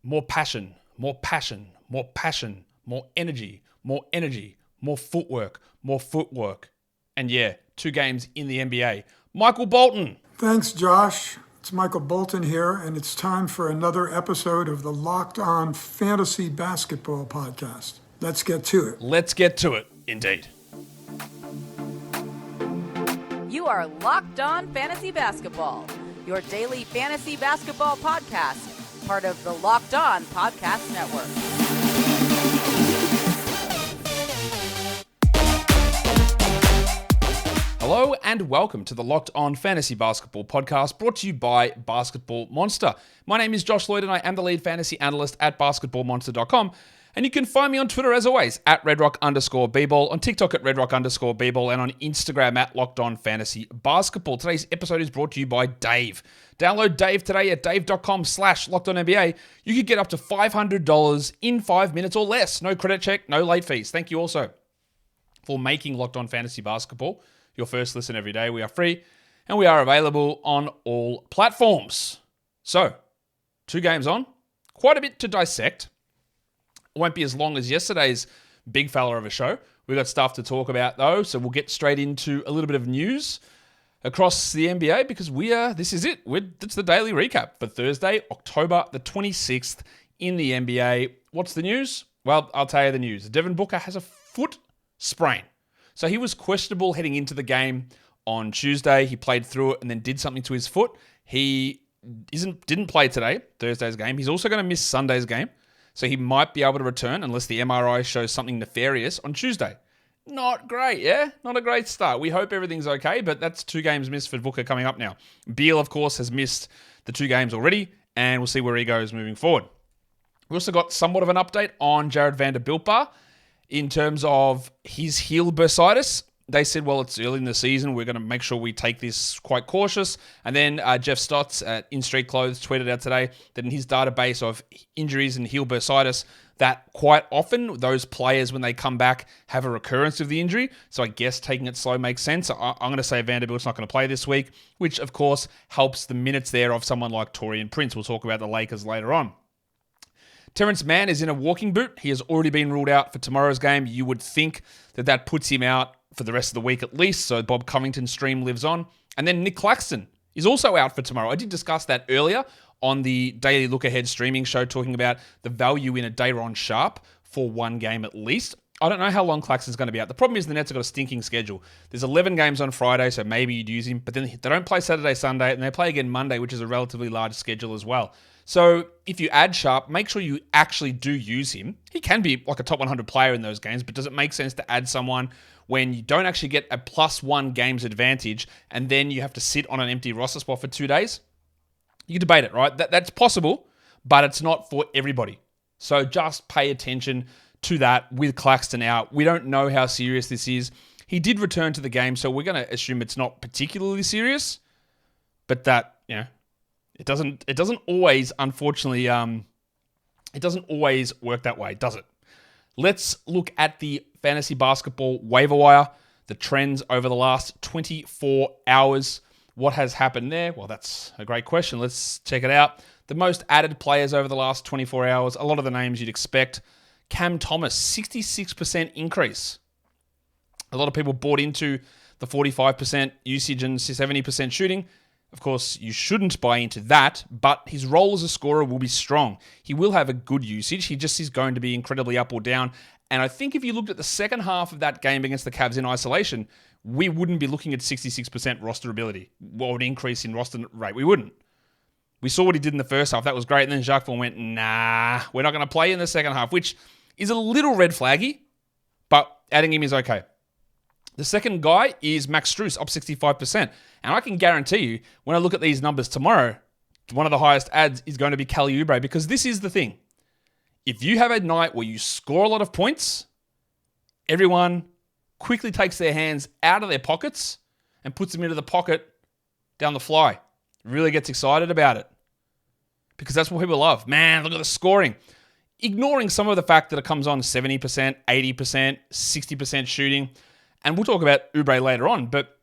more passion, more passion, more passion, more energy, more energy, more footwork, more footwork. And yeah, 2 games in the NBA. Michael Bolton. Thanks, Josh. It's Michael Bolton here, and it's time for another episode of the Locked On Fantasy Basketball Podcast. Let's get to it. Let's get to it, indeed. You are Locked On Fantasy Basketball, your daily fantasy basketball podcast, part of the Locked On Podcast Network. Hello and welcome to the Locked On Fantasy Basketball Podcast, brought to you by Basketball Monster. My name is Josh Lloyd and I am the lead fantasy analyst at basketballmonster.com. And you can find me on Twitter as always at redrock_bball, on TikTok at redrock_bball, and on Instagram at Locked On Fantasy Basketball. Today's episode is brought to you by Dave. Download Dave today at dave.com/LockedOnNBA. You could get up to $500 in 5 minutes or less. No credit check, no late fees. Thank you also for making Locked On Fantasy Basketball your first listen every day. We are free and we are available on all platforms. So, 2 games on, quite a bit to dissect. Won't be as long as yesterday's big fella of a show. We've got stuff to talk about though, so we'll get straight into a little bit of news across the NBA because this is it. It's the daily recap for Thursday, October the 26th in the NBA. What's the news? Well, I'll tell you the news. Devin Booker has a foot sprain. So he was questionable heading into the game on Tuesday. He played through it and then did something to his foot. He didn't play today, Thursday's game. He's also going to miss Sunday's game. So he might be able to return unless the MRI shows something nefarious on Tuesday. Not great, yeah? Not a great start. We hope everything's okay, but that's 2 games missed for Booker coming up now. Beal, of course, has missed the 2 games already, and we'll see where he goes moving forward. We also got somewhat of an update on Jared Vanderbilt in terms of his heel bursitis. They said, well, it's early in the season. We're going to make sure we take this quite cautious. And then Jeff Stotts at In Street Clothes tweeted out today that in his database of injuries and heel bursitis, that quite often those players, when they come back, have a recurrence of the injury. So I guess taking it slow makes sense. I'm going to say Vanderbilt's not going to play this week, which of course helps the minutes there of someone like Taurean Prince. We'll talk about the Lakers later on. Terrence Mann is in a walking boot. He has already been ruled out for tomorrow's game. You would think that puts him out for the rest of the week at least, so Bob Covington's stream lives on. And then Nick Claxton is also out for tomorrow. I did discuss that earlier on the Daily Look Ahead streaming show, talking about the value in a Day'Ron Sharpe for 1 game at least. I don't know how long Claxton's going to be out. The problem is the Nets have got a stinking schedule. There's 11 games on Friday, so maybe you'd use him, but then they don't play Saturday, Sunday, and they play again Monday, which is a relatively large schedule as well. So if you add Sharpe, make sure you actually do use him. He can be like a top 100 player in those games, but does it make sense to add someone when you don't actually get a +1 games advantage and then you have to sit on an empty roster spot for 2 days? You can debate it, right? That's possible, but it's not for everybody. So just pay attention to that with Claxton out. We don't know how serious this is. He did return to the game, so we're going to assume it's not particularly serious, but that, it doesn't always, unfortunately, it doesn't always work that way, does it? Let's look at the fantasy basketball waiver wire, the trends over the last 24 hours. What has happened there? Well, that's a great question. Let's check it out. The most added players over the last 24 hours, a lot of the names you'd expect. Cam Thomas, 66% increase. A lot of people bought into the 45% usage and 70% shooting. Of course, you shouldn't buy into that, but his role as a scorer will be strong. He will have a good usage. He just is going to be incredibly up or down. And I think if you looked at the second half of that game against the Cavs in isolation, we wouldn't be looking at 66% roster ability or an increase in roster rate. We wouldn't. We saw what he did in the first half. That was great. And then Jacques Vaughn went, nah, we're not going to play in the second half, which is a little red flaggy, but adding him is okay. The second guy is Max Strus, up 65%. And I can guarantee you, when I look at these numbers tomorrow, one of the highest adds is going to be Kelly Oubre, because this is the thing. If you have a night where you score a lot of points, everyone quickly takes their hands out of their pockets and puts them into the pocket down the fly. Really gets excited about it. Because that's what people love. Man, look at the scoring. Ignoring some of the fact that it comes on 70%, 80%, 60% shooting. And we'll talk about Oubre later on, but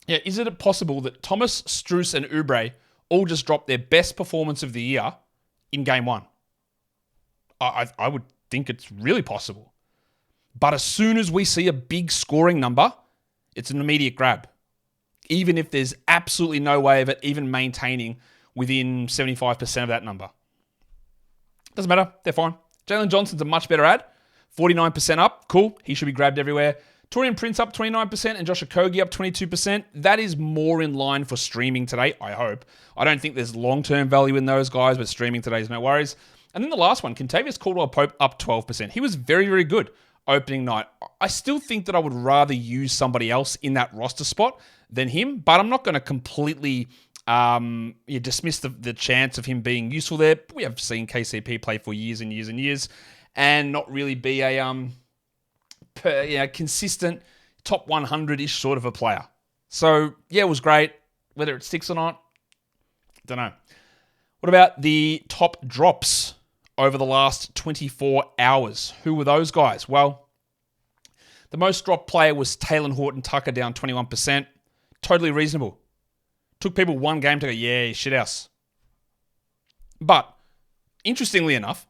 yeah, is it possible that Thomas, Strus, and Oubre all just dropped their best performance of the year in game 1? I would think it's really possible. But as soon as we see a big scoring number, it's an immediate grab. Even if there's absolutely no way of it even maintaining within 75% of that number. Doesn't matter. They're fine. Jalen Johnson's a much better ad. 49% up. Cool. He should be grabbed everywhere. Torian Prince up 29% and Josh Okogie up 22%. That is more in line for streaming today, I hope. I don't think there's long-term value in those guys, but streaming today is no worries. And then the last one, Kentavious Caldwell-Pope up 12%. He was very, very good opening night. I still think that I would rather use somebody else in that roster spot than him, but I'm not going to completely dismiss the chance of him being useful there. We have seen KCP play for years and years and years and not really be a consistent top 100-ish sort of a player. So, yeah, it was great. Whether it sticks or not, don't know. What about the top drops over the last 24 hours? Who were those guys? Well, the most dropped player was Taylor Horton Tucker, down 21%. Totally reasonable. Took people one game to go, yeah, shithouse. But, interestingly enough,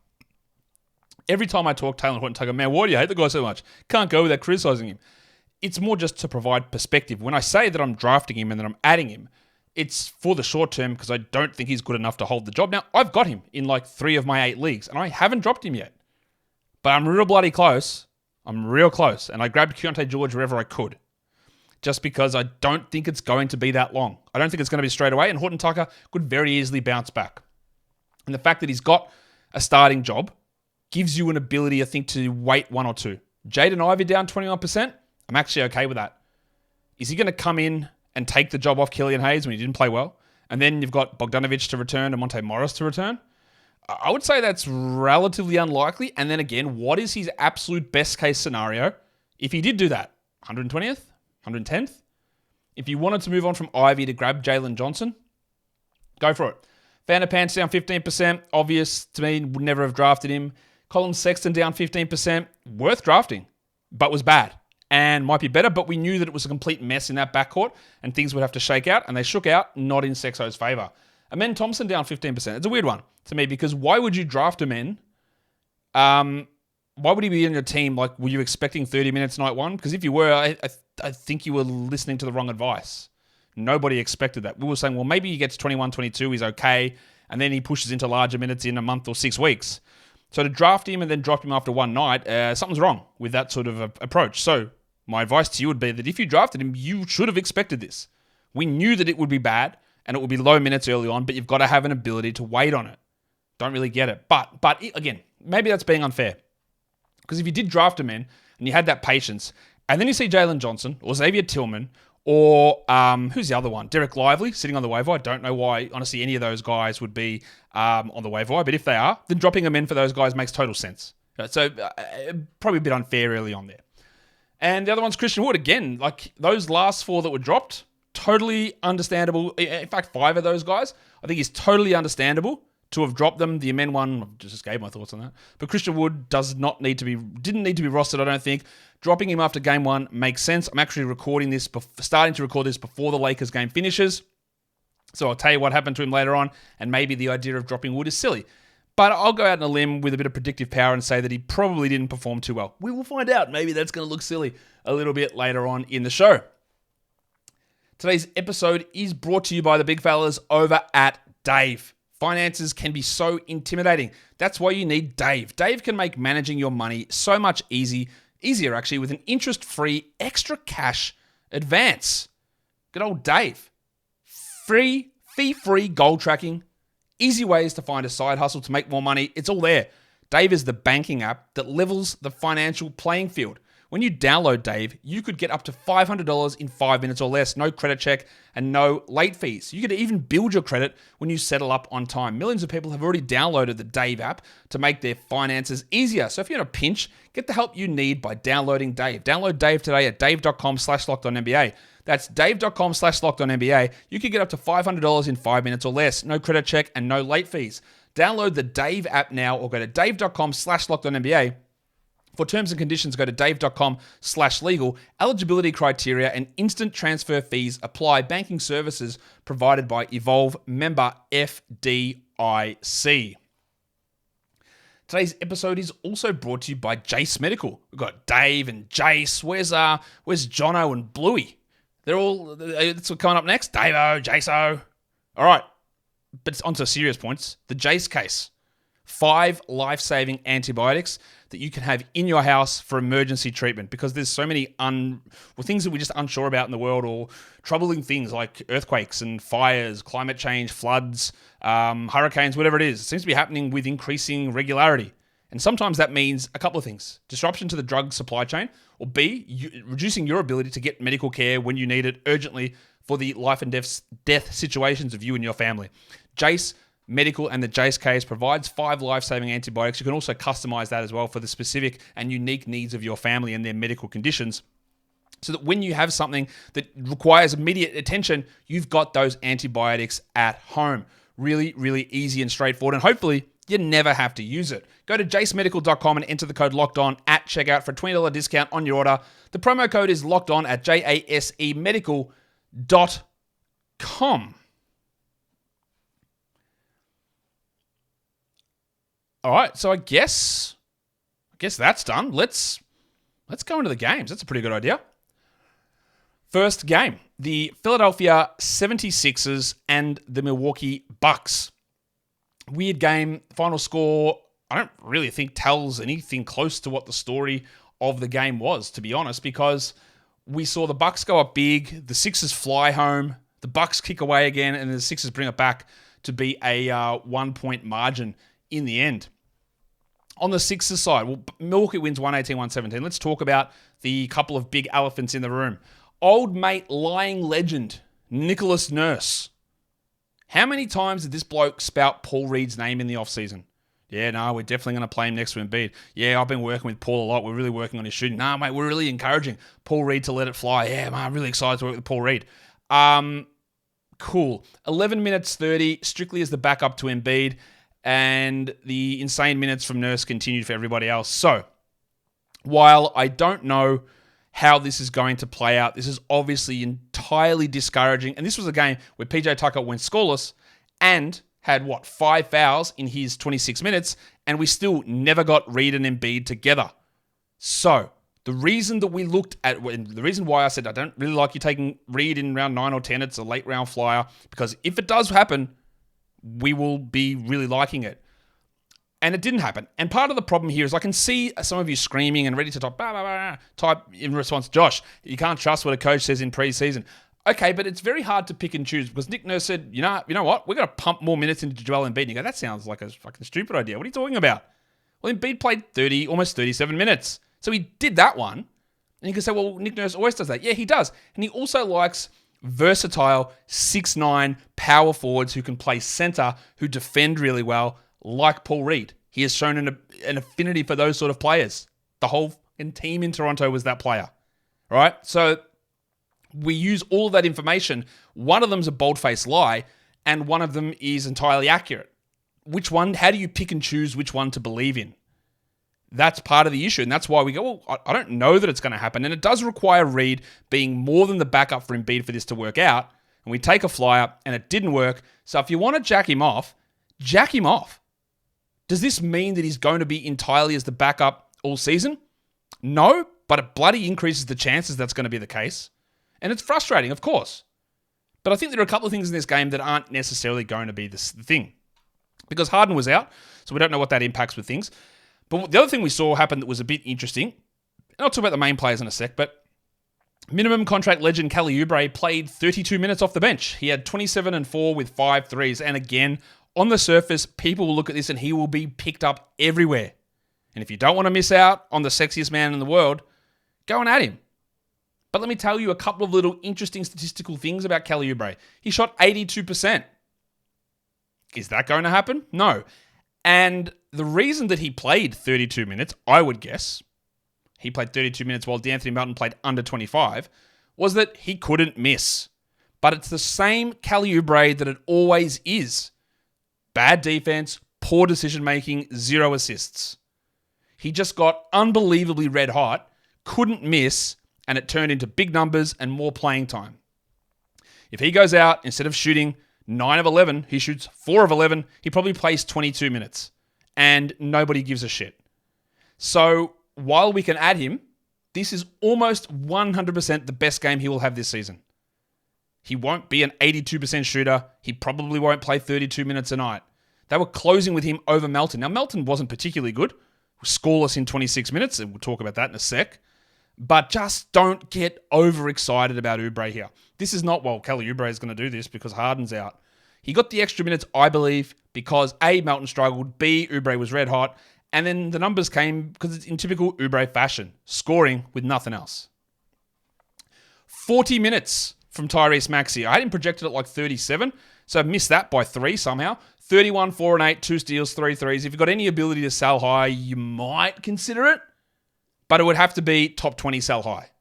every time I talk Taylor Horton Tucker, man, why do you hate the guy so much? Can't go without criticizing him. It's more just to provide perspective. When I say that I'm drafting him and that I'm adding him, it's for the short term because I don't think he's good enough to hold the job. Now, I've got him in like 3 of my 8 leagues, and I haven't dropped him yet. But I'm real bloody close. I'm real close. And I grabbed Keontae George wherever I could. Just because I don't think it's going to be that long. I don't think it's going to be straight away, and Horton Tucker could very easily bounce back. And the fact that he's got a starting job gives you an ability, I think, to wait 1 or 2. Jaden Ivey down 21%. I'm actually okay with that. Is he going to come in and take the job off Killian Hayes when he didn't play well? And then you've got Bogdanovic to return and Monte Morris to return? I would say that's relatively unlikely. And then again, what is his absolute best case scenario if he did do that? 120th? 110th? If you wanted to move on from Ivy to grab Jalen Johnson, go for it. Vander Pants down 15%. Obvious to me, would never have drafted him. Colin Sexton down 15%. Worth drafting, but was bad. And might be better, but we knew that it was a complete mess in that backcourt and things would have to shake out, and they shook out, not in Sexo's favor. Amen Thompson down 15%. It's a weird one to me because why would you draft Amen? Why would he be in your team? Like, were you expecting 30 minutes night one? Because if you were, I think you were listening to the wrong advice. Nobody expected that. We were saying, well, maybe he gets 21, 22, he's okay, and then he pushes into larger minutes in a month or 6 weeks. So to draft him and then drop him after one night, something's wrong with that sort of approach. So my advice to you would be that if you drafted him, you should have expected this. We knew that it would be bad and it would be low minutes early on, but you've got to have an ability to wait on it. Don't really get it. But again, maybe that's being unfair. Because if you did draft him in and you had that patience, and then you see Jalen Johnson or Xavier Tillman or who's the other one? Derek Lively sitting on the waiver. I don't know why, honestly, any of those guys would be on the waiver, but if they are, then dropping them in for those guys makes total sense. So probably a bit unfair early on there. And the other one's Christian Wood. Again, like those last 4 that were dropped, totally understandable. In fact, 5 of those guys, I think is totally understandable to have dropped them. The Amen one, I just gave my thoughts on that. But Christian Wood didn't need to be rostered, I don't think. Dropping him after game 1 makes sense. I'm actually starting to record this before the Lakers game finishes. So I'll tell you what happened to him later on, and maybe the idea of dropping Wood is silly. But I'll go out on a limb with a bit of predictive power and say that he probably didn't perform too well. We will find out. Maybe that's going to look silly a little bit later on in the show. Today's episode is brought to you by the big fellas over at Dave. Finances can be so intimidating. That's why you need Dave. Dave can make managing your money so much easier actually, with an interest-free extra cash advance. Good old Dave. Fee-free goal tracking. Easy ways to find a side hustle to make more money. It's all there. Dave is the banking app that levels the financial playing field. When you download Dave, you could get up to $500 in 5 minutes or less, no credit check and no late fees. You could even build your credit when you settle up on time. Millions of people have already downloaded the Dave app to make their finances easier. So if you're in a pinch, get the help you need by downloading Dave. Download Dave today at dave.com/LockedOnNBA. That's dave.com/LockedOnNBA. You could get up to $500 in 5 minutes or less, no credit check and no late fees. Download the Dave app now or go to dave.com/LockedOnNBA. For terms and conditions, go to dave.com/legal. Eligibility criteria and instant transfer fees apply. Banking services provided by Evolve, member FDIC. Today's episode is also brought to you by Jase Medical. We've got Dave and Jase. Where's Jono and Bluey? They're all, that's what's coming up next. Dave-o, Jase-o. All right, but it's onto serious points. The Jase case. 5 life-saving antibiotics that you can have in your house for emergency treatment, because there's so many things that we're just unsure about in the world, or troubling things like earthquakes and fires, climate change, floods, hurricanes, whatever it is. It seems to be happening with increasing regularity. And sometimes that means a couple of things: disruption to the drug supply chain, or B, reducing your ability to get medical care when you need it urgently for the life and death situations of you and your family. Jase Medical and the Jase case provides 5 life-saving antibiotics. You can also customize that as well for the specific and unique needs of your family and their medical conditions, so that when you have something that requires immediate attention, you've got those antibiotics at home. Really, really easy and straightforward, and hopefully you never have to use it. Go to jasemedical.com and enter the code LOCKEDON at checkout for a $20 discount on your order. The promo code is LOCKEDON at jasemedical.com. All right, so I guess that's done. Let's go into the games. That's a pretty good idea. First game, the Philadelphia 76ers and the Milwaukee Bucks. Weird game. Final score, I don't really think tells anything close to what the story of the game was, to be honest, because we saw the Bucks go up big, the Sixers fly home, the Bucks kick away again, and the Sixers bring it back to be a 1-point margin in the end. On the Sixers side, Milwaukee wins 118-117. Let's talk about the couple of big elephants in the room. Old mate lying legend, Nicholas Nurse. How many times did this bloke spout Paul Reed's name in the offseason? Yeah, no, we're definitely going to play him next to Embiid. Yeah, I've been working with Paul a lot. We're really working on his shooting. No, mate, we're really encouraging Paul Reed to let it fly. Yeah, man, I'm really excited to work with Paul Reed. Cool. 11 minutes 30, strictly as the backup to Embiid. And the insane minutes from Nurse continued for everybody else. So, while I don't know how this is going to play out, this is obviously entirely discouraging. And this was a game where PJ Tucker went scoreless and had, 5 fouls in his 26 minutes, and we still never got Reed and Embiid together. So, the reason that we looked at, the reason why I said I don't really like you taking Reed in round 9 or 10, it's a late round flyer, because if it does happen, we will be really liking it. And it didn't happen. And part of the problem here is I can see some of you screaming and ready to type in response, Josh, you can't trust what a coach says in preseason. Okay, but it's very hard to pick and choose, because Nick Nurse said, you know what? We're going to pump more minutes into Joel Embiid. And you go, that sounds like a fucking stupid idea. What are you talking about? Well, Embiid played almost 37 minutes. So he did that one. And you can say, well, Nick Nurse always does that. Yeah, he does. And he also likes versatile 6'9" power forwards who can play center, who defend really well, like Paul Reed. He has shown an affinity for those sort of players. The whole team in Toronto was that player. All right? So we use all of that information. One of them's a bold-faced lie, and one of them is entirely accurate. Which one? How do you pick and choose which one to believe in? That's part of the issue, and that's why we go, well, I don't know that it's going to happen, and it does require Reed being more than the backup for Embiid for this to work out, and we take a flyer, and it didn't work. So if you want to jack him off, jack him off. Does this mean that he's going to be entirely as the backup all season? No, but it bloody increases the chances that's going to be the case, and it's frustrating, of course. But I think there are a couple of things in this game that aren't necessarily going to be the thing, because Harden was out, so we don't know what that impacts with things. But the other thing we saw happen that was a bit interesting, and I'll talk about the main players in a sec, but minimum contract legend Kelly Oubre played 32 minutes off the bench. He had 27 and 4 with 5 threes. And again, on the surface, people will look at this and he will be picked up everywhere. And if you don't want to miss out on the sexiest man in the world, go and at him. But let me tell you a couple of little interesting statistical things about Kelly Oubre. He shot 82%. Is that going to happen? No. And the reason that he played 32 minutes, I would guess, he played 32 minutes while D'Anthony Melton played under 25, was that he couldn't miss. But it's the same Kelly Oubre that it always is. Bad defense, poor decision-making, 0 assists. He just got unbelievably red hot, couldn't miss, and it turned into big numbers and more playing time. If he goes out, instead of shooting 9 of 11, he shoots 4 of 11, he probably plays 22 minutes. and nobody gives a shit. So while we can add him, this is almost 100% the best game he will have this season. He won't be an 82% shooter. He probably won't play 32 minutes a night. They were closing with him over Melton. Now, Melton wasn't particularly good. Scoreless in 26 minutes, and we'll talk about that in a sec. But just don't get overexcited about Oubre here. This is not, well, Kelly Oubre is going to do this because Harden's out. He got the extra minutes, I believe, because A, Melton struggled, B, Oubre was red hot, and then the numbers came because it's in typical Oubre fashion, scoring with nothing else. 40 minutes from Tyrese Maxey. I had him projected at like 37, so I missed that by 3 somehow. 31, 4 and 8, 2 steals, 3 threes. If you've got any ability to sell high, you might consider it, but it would have to be top 20 sell high.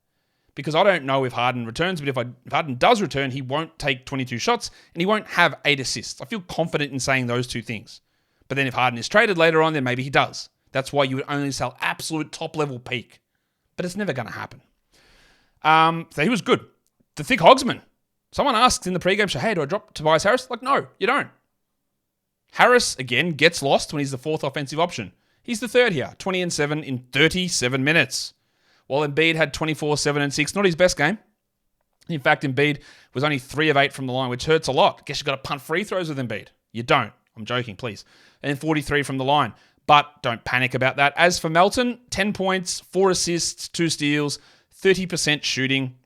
Because I don't know if Harden returns, but if Harden does return, he won't take 22 shots and he won't have 8 assists. I feel confident in saying those two things. But then if Harden is traded later on, then maybe he does. That's why you would only sell absolute top-level peak. But it's never going to happen. So he was good. The thick Hogsman. Someone asked in the pregame show, hey, do I drop Tobias Harris? Like, no, you don't. Harris, again, gets lost when he's the 4th offensive option. He's the 3rd here, 20 and 7 in 37 minutes. While Embiid had 24, 7 and 6, not his best game. In fact, Embiid was only 3 of 8 from the line, which hurts a lot. I guess you've got to punt free throws with Embiid. You don't. I'm joking, please. And 43 from the line. But don't panic about that. As for Melton, 10 points, 4 assists, 2 steals, 30% shooting.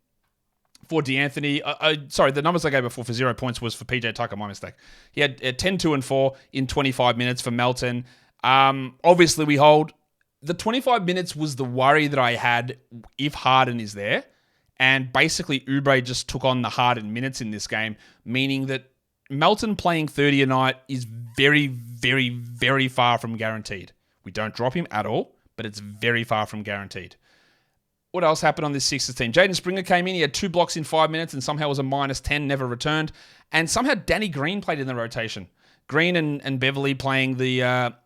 For D'Anthony, sorry, the numbers I gave before for 0 points was for PJ Tucker, my mistake. He had 10, 2, and 4 in 25 minutes for Melton. Obviously, we hold. The 25 minutes was the worry that I had if Harden is there. And basically, Oubre just took on the Harden minutes in this game, meaning that Melton playing 30 a night is very, very, very far from guaranteed. We don't drop him at all, but it's very far from guaranteed. What else happened on this Sixers team? Jaden Springer came in. He had 2 blocks in 5 minutes and somehow was a -10, never returned. And somehow Danny Green played in the rotation. Green and Beverly playing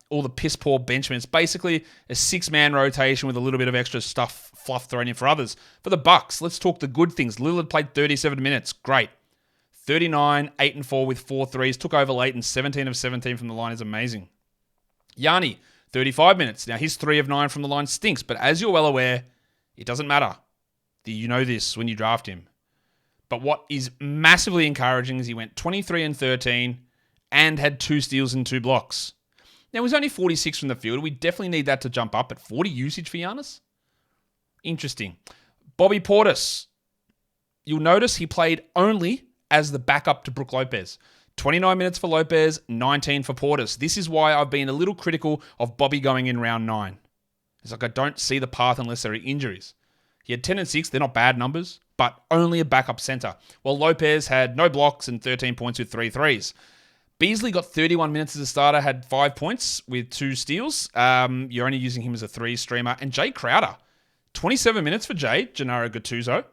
all the piss-poor bench minutes. Basically, a 6-man rotation with a little bit of extra fluff thrown in for others. For the Bucks, let's talk the good things. Lillard played 37 minutes. Great. 39, 8 and 4 with 4 threes. Took over late and 17 of 17 from the line is amazing. Yanni, 35 minutes. Now, his 3 of 9 from the line stinks, but as you're well aware, it doesn't matter. You know this when you draft him. But what is massively encouraging is he went 23 and 13 and had 2 steals and 2 blocks. Now, he was only 46 from the field. We definitely need that to jump up at 40 usage for Giannis. Interesting. Bobby Portis. You'll notice he played only as the backup to Brook Lopez. 29 minutes for Lopez, 19 for Portis. This is why I've been a little critical of Bobby going in round 9. It's like I don't see the path unless there are injuries. He had 10 and 6. They're not bad numbers, but only a backup center. While Lopez had no blocks and 13 points with 3 threes. Beasley got 31 minutes as a starter, had 5 points with 2 steals. You're only using him as a 3 streamer. And Jay Crowder, 27 minutes for Jay, Gennaro Gattuso,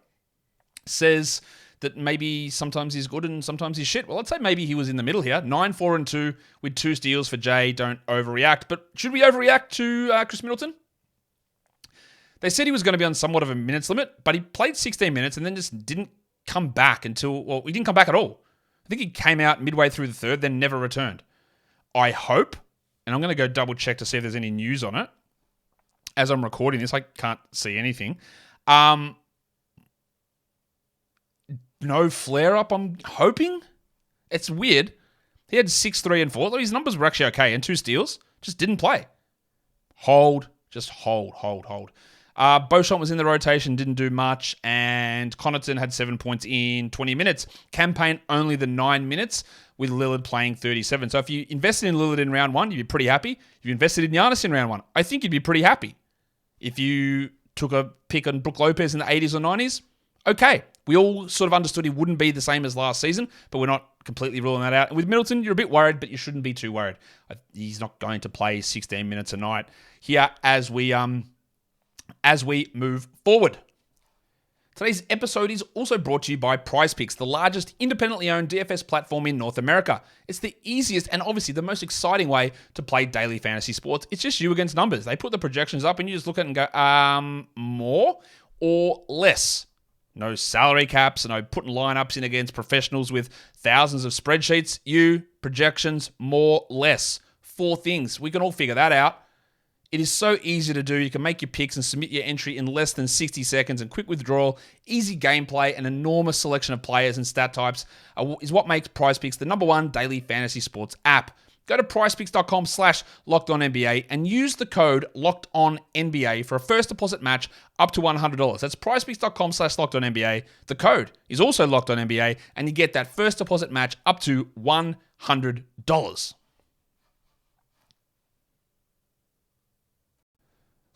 says that maybe sometimes he's good and sometimes he's shit. Well, I'd say maybe he was in the middle here. 9, 4, and 2 with 2 steals for Jay. Don't overreact. But should we overreact to Chris Middleton? They said he was going to be on somewhat of a minutes limit, but he played 16 minutes and then just didn't come back he didn't come back at all. I think he came out midway through the 3rd, then never returned. I hope, and I'm going to go double check to see if there's any news on it. As I'm recording this, I can't see anything. No flare-up, I'm hoping. It's weird. He had 6, 3, and 4. His numbers were actually okay, and 2 steals. Just didn't play. Hold. Beauchamp was in the rotation, didn't do much, and Connaughton had 7 points in 20 minutes. Campaign only the 9 minutes with Lillard playing 37. So if you invested in Lillard in round 1, you'd be pretty happy. If you invested in Giannis in round 1, I think you'd be pretty happy. If you took a pick on Brook Lopez in the 80s or 90s, okay. We all sort of understood he wouldn't be the same as last season, but we're not completely ruling that out. And with Middleton, you're a bit worried, but you shouldn't be too worried. He's not going to play 16 minutes a night here as we move forward. Today's episode is also brought to you by PrizePicks, the largest independently owned DFS platform in North America. It's the easiest and obviously the most exciting way to play daily fantasy sports. It's just you against numbers. They put the projections up and you just look at it and go, more or less. No salary caps, no putting lineups in against professionals with thousands of spreadsheets. Projections, more, less. 4 things. We can all figure that out. It is so easy to do. You can make your picks and submit your entry in less than 60 seconds and quick withdrawal, easy gameplay, an enormous selection of players and stat types is what makes PrizePicks the #1 daily fantasy sports app. Go to prizepicks.com/LockedOnNBA and use the code LockedOnNBA for a first deposit match up to $100. That's prizepicks.com/LockedOnNBA. The code is also LockedOnNBA, and you get that first deposit match up to $100.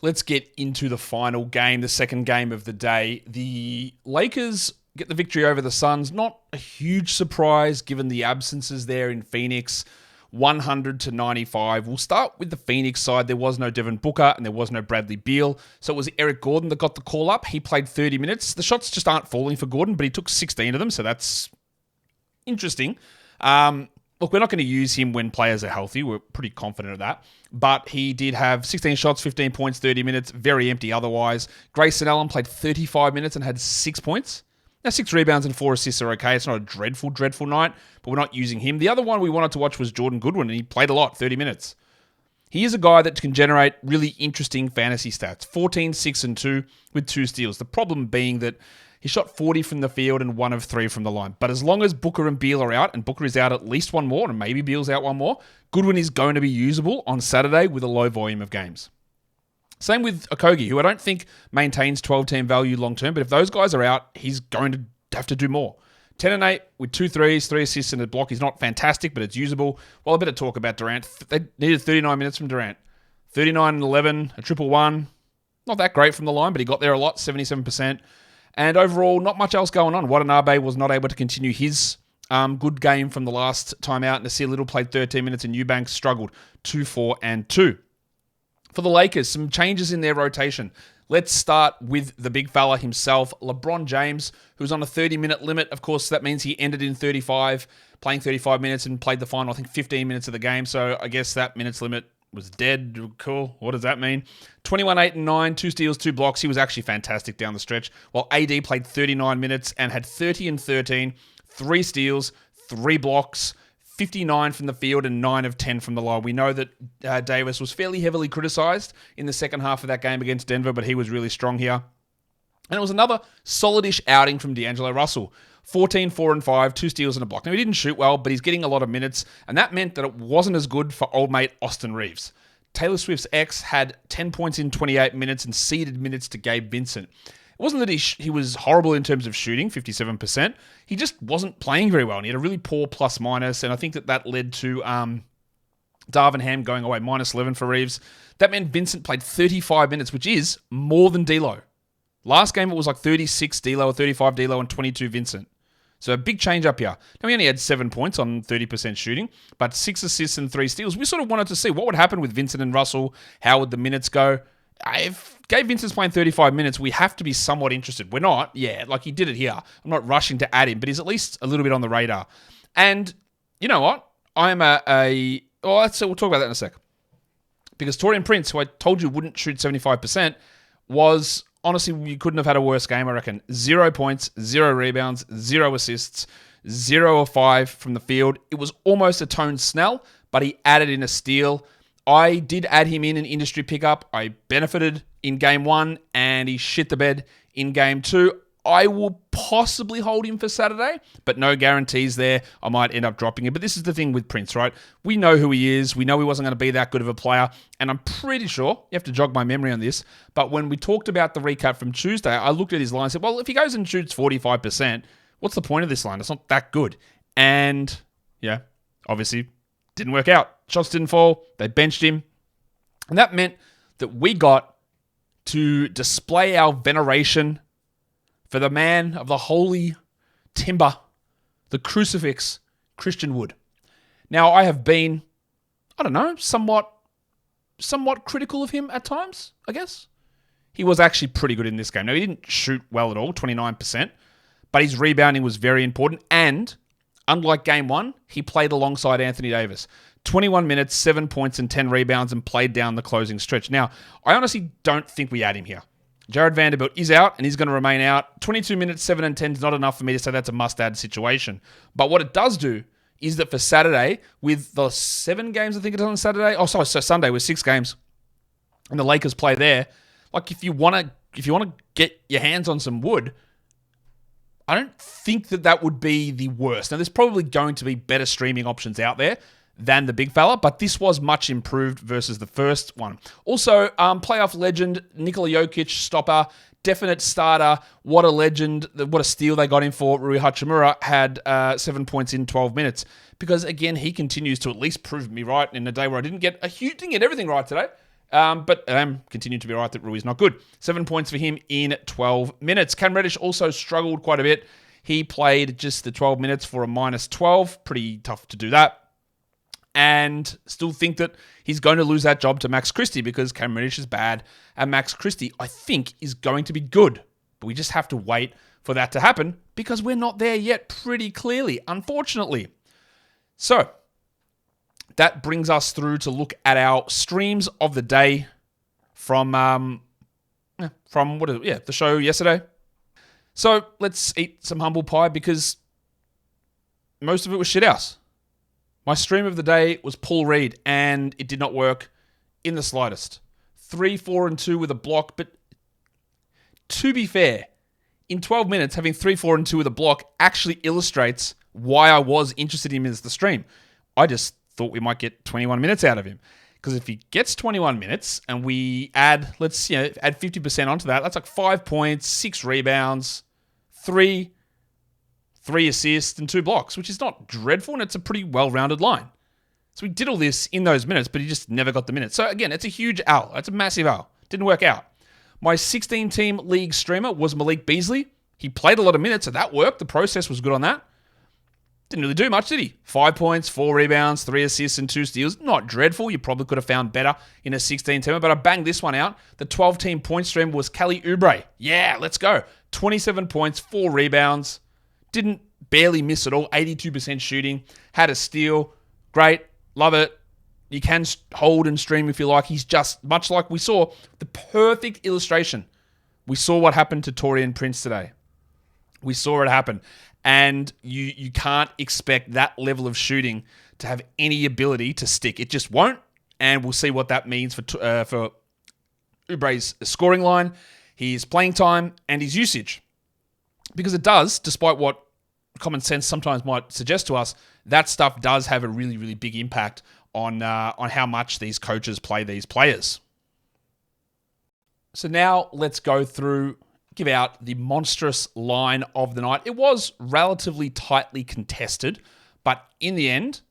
Let's get into the final game, the second game of the day. The Lakers get the victory over the Suns. Not a huge surprise given the absences there in Phoenix. 100-95. We'll start with the Phoenix side. There was no Devin Booker and there was no Bradley Beal. So it was Eric Gordon that got the call up. He played 30 minutes. The shots just aren't falling for Gordon, but he took 16 of them. So that's interesting. Look, we're not going to use him when players are healthy. We're pretty confident of that. But he did have 16 shots, 15 points, 30 minutes. Very empty otherwise. Grayson Allen played 35 minutes and had 6 points. Now, 6 rebounds and 4 assists are okay. It's not a dreadful, dreadful night, but we're not using him. The other one we wanted to watch was Jordan Goodwin, and he played a lot, 30 minutes. He is a guy that can generate really interesting fantasy stats. 14, 6, and 2 with 2 steals. The problem being that he shot 40 from the field and 1 of 3 from the line. But as long as Booker and Beal are out, and Booker is out at least one more, and maybe Beal's out one more, Goodwin is going to be usable on Saturday with a low volume of games. Same with Okogie, who I don't think maintains 12-team value long-term, but if those guys are out, he's going to have to do more. 10 and 8 with 2 threes, 3 assists and a block. He's not fantastic, but it's usable. Well, I better talk about Durant. They needed 39 minutes from Durant. 39 and 11, a triple one. Not that great from the line, but he got there a lot, 77%. And overall, not much else going on. Watanabe was not able to continue his good game from the last time out. Nasir Little played 13 minutes and Eubanks struggled 2, 4, and 2. For the Lakers, some changes in their rotation. Let's start with the big fella himself, LeBron James, who's on a 30-minute limit. Of course, that means he ended in 35, playing 35 minutes and played the final, I think, 15 minutes of the game. So I guess that minutes limit was dead. Cool. What does that mean? 21, 8, and 9, 2 steals, 2 blocks. He was actually fantastic down the stretch. While AD played 39 minutes and had 30 and 13, 3 steals, 3 blocks, 59 from the field and 9 of 10 from the line. We know that Davis was fairly heavily criticized in the second half of that game against Denver, but he was really strong here. And it was another solidish outing from D'Angelo Russell. 14, 4, and 5, 2 steals and a block. Now, he didn't shoot well, but he's getting a lot of minutes, and that meant that it wasn't as good for old mate Austin Reeves. Taylor Swift's ex had 10 points in 28 minutes and ceded minutes to Gabe Vincent. It wasn't that he was horrible in terms of shooting, 57%. He just wasn't playing very well, and he had a really poor plus-minus, and I think that led to Darvin Ham going away, minus 11 for Reeves. That meant Vincent played 35 minutes, which is more than D'Lo. Last game, it was like 36 D'Lo or 35 D'Lo and 22 Vincent. So a big change up here. Now, he only had 7 points on 30% shooting, but 6 assists and 3 steals. We sort of wanted to see what would happen with Vincent and Russell. How would the minutes go? If Gabe Vincent's playing 35 minutes, we have to be somewhat interested. We're not. Yeah, like he did it here. I'm not rushing to add him, but he's at least a little bit on the radar. And you know what? I'm we'll talk about that in a sec. Because Taurean Prince, who I told you wouldn't shoot 75%, was... honestly, you couldn't have had a worse game, I reckon. 0 points, 0 rebounds, 0 assists, 0 of 5 from the field. It was almost a Tone Snell, but he added in a steal. I did add him in an industry pickup. I benefited in game 1, and he shit the bed in game 2. I will possibly hold him for Saturday, but no guarantees there. I might end up dropping it. But this is the thing with Prince, right? We know who he is. We know he wasn't going to be that good of a player. And I'm pretty sure, you have to jog my memory on this, but when we talked about the recap from Tuesday, I looked at his line and said, well, if he goes and shoots 45%, what's the point of this line? It's not that good. And, yeah, obviously didn't work out. Shots didn't fall. They benched him. And that meant that we got to display our veneration for the man of the holy timber, the crucifix, Christian Wood. Now, I have been, I don't know, somewhat critical of him at times, I guess. He was actually pretty good in this game. Now, he didn't shoot well at all, 29%, but his rebounding was very important. And unlike game 1, he played alongside Anthony Davis. 21 minutes, 7 points, and 10 rebounds, and played down the closing stretch. Now, I honestly don't think we add him here. Jared Vanderbilt is out, and he's going to remain out. 22 minutes, 7 and 10 is not enough for me to say that's a must-add situation. But what it does do is that for Saturday, with the 7 games I think it's on Saturday, so Sunday with 6 games, and the Lakers play there, like if you want to get your hands on some wood, I don't think that would be the worst. Now, there's probably going to be better streaming options out there than the big fella, but this was much improved versus the first one. Also, playoff legend Nikola Jokic, stopper, definite starter. What a legend. What a steal they got him for. Rui Hachimura had 7 points in 12 minutes because, again, he continues to at least prove me right in a day where I didn't get everything right today. But I am continuing to be right that Rui's not good. 7 points for him in 12 minutes. Cam Reddish also struggled quite a bit. He played just the 12 minutes for a minus 12. Pretty tough to do that. And still think that he's going to lose that job to Max Christie because Cam Reddish is bad. And Max Christie, I think, is going to be good. But we just have to wait for that to happen because we're not there yet pretty clearly, unfortunately. So that brings us through to look at our streams of the day from the show yesterday. So let's eat some humble pie because most of it was shithouse. My stream of the day was Paul Reed, and it did not work in the slightest. 3, 4, and 2 with a block, but to be fair, in 12 minutes, having 3, 4, and 2 with a block actually illustrates why I was interested in him as the stream. I just thought we might get 21 minutes out of him. Because if he gets 21 minutes and we add 50% onto that, that's like 5 points, 6 rebounds, 3 assists, and 2 blocks, which is not dreadful, and it's a pretty well-rounded line. So we did all this in those minutes, but he just never got the minutes. So again, it's a huge L. It's a massive L. Didn't work out. My 16-team league streamer was Malik Beasley. He played a lot of minutes, so that worked. The process was good on that. Didn't really do much, did he? 5 points, 4 rebounds, 3 assists, and 2 steals. Not dreadful. You probably could have found better in a 16-teamer, but I banged this one out. The 12-team point stream was Kelly Oubre. Yeah, let's go. 27 points, 4 rebounds. Didn't barely miss at all. 82% shooting. Had a steal. Great. Love it. You can hold and stream if you like. He's just, much like we saw, the perfect illustration. We saw what happened to Taurean Prince today. We saw it happen. And you can't expect that level of shooting to have any ability to stick. It just won't. And we'll see what that means for Oubre's scoring line, his playing time, and his usage. Because it does, despite what common sense sometimes might suggest to us, that stuff does have a really, really big impact on how much these coaches play these players. So now let's go through, give out the monstrous line of the night. It was relatively tightly contested, but in the end,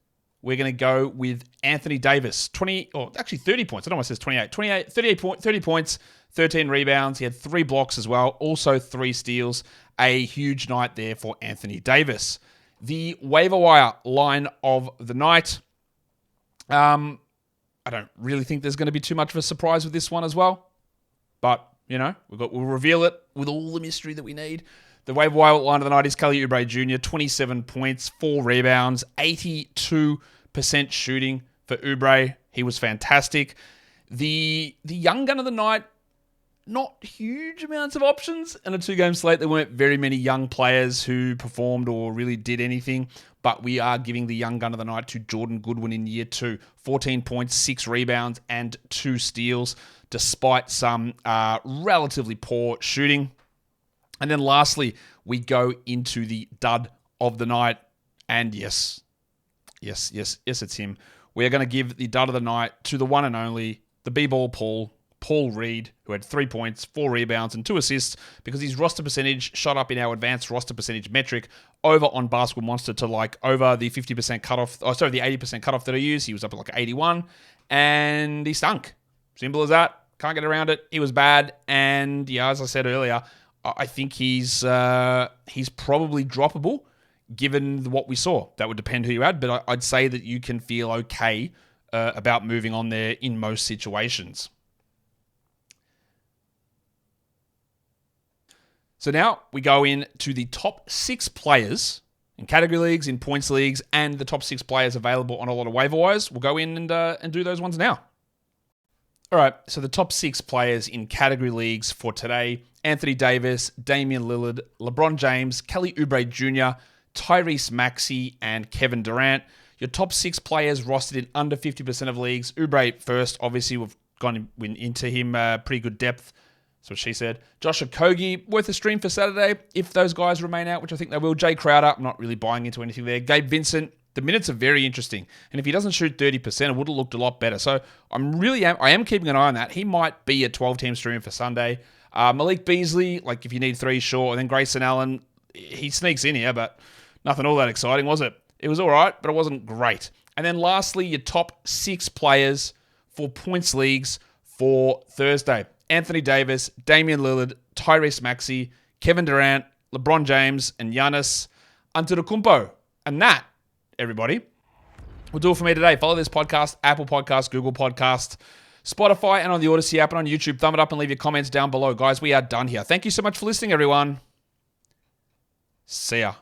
we're going to go with Anthony Davis. 30 points. I don't know why it says 28. 30 points, 13 rebounds. He had 3 blocks as well. Also 3 steals. A huge night there for Anthony Davis. The waiver wire line of the night. I don't really think there's going to be too much of a surprise with this one as well. But, we'll reveal it with all the mystery that we need. The waiver wire line of the night is Kelly Oubre Jr., 27 points, 4 rebounds, 82% shooting for Oubre. He was fantastic. The young gun of the night, not huge amounts of options. In a 2-game slate, there weren't very many young players who performed or really did anything. But we are giving the young gun of the night to Jordan Goodwin in year 2. 14 points, 6 rebounds, and 2 steals, despite some relatively poor shooting. And then lastly, we go into the dud of the night. And yes, it's him. We're going to give the dud of the night to the one and only, the B-ball Paul Reed, who had 3 points, 4 rebounds, and 2 assists, because his roster percentage shot up in our advanced roster percentage metric over on Basketball Monster to over the 50% cutoff, the 80% cutoff that I use. He was up at 81, and he stunk. Simple as that. Can't get around it. He was bad, and as I said earlier, I think he's probably droppable, given what we saw. That would depend who you had, but I'd say that you can feel okay about moving on there in most situations. So now we go in to the top 6 players in category leagues, in points leagues, and the top 6 players available on a lot of waiver wires. We'll go in and do those ones now. All right, so the top 6 players in category leagues for today: Anthony Davis, Damian Lillard, LeBron James, Kelly Oubre Jr., Tyrese Maxey, and Kevin Durant. Your top 6 players rostered in under 50% of leagues. Oubre first, obviously, we've gone into him pretty good depth. That's what she said. Josh Okogie, worth a stream for Saturday if those guys remain out, which I think they will. Jay Crowder, I'm not really buying into anything there. Gabe Vincent, the minutes are very interesting. And if he doesn't shoot 30%, it would have looked a lot better. So I am keeping an eye on that. He might be a 12-team stream for Sunday. Malik Beasley, like if you need 3, sure. And then Grayson Allen, he sneaks in here, but nothing all that exciting, was it? It was all right, but it wasn't great. And then lastly, your top 6 players for points leagues for Thursday. Anthony Davis, Damian Lillard, Tyrese Maxey, Kevin Durant, LeBron James, and Giannis Antetokounmpo. And that, everybody, will do it for me today. Follow this podcast, Apple Podcast, Google Podcast, Spotify, and on the Odyssey app and on YouTube. Thumb it up and leave your comments down below. Guys, we are done here. Thank you so much for listening, everyone. See ya.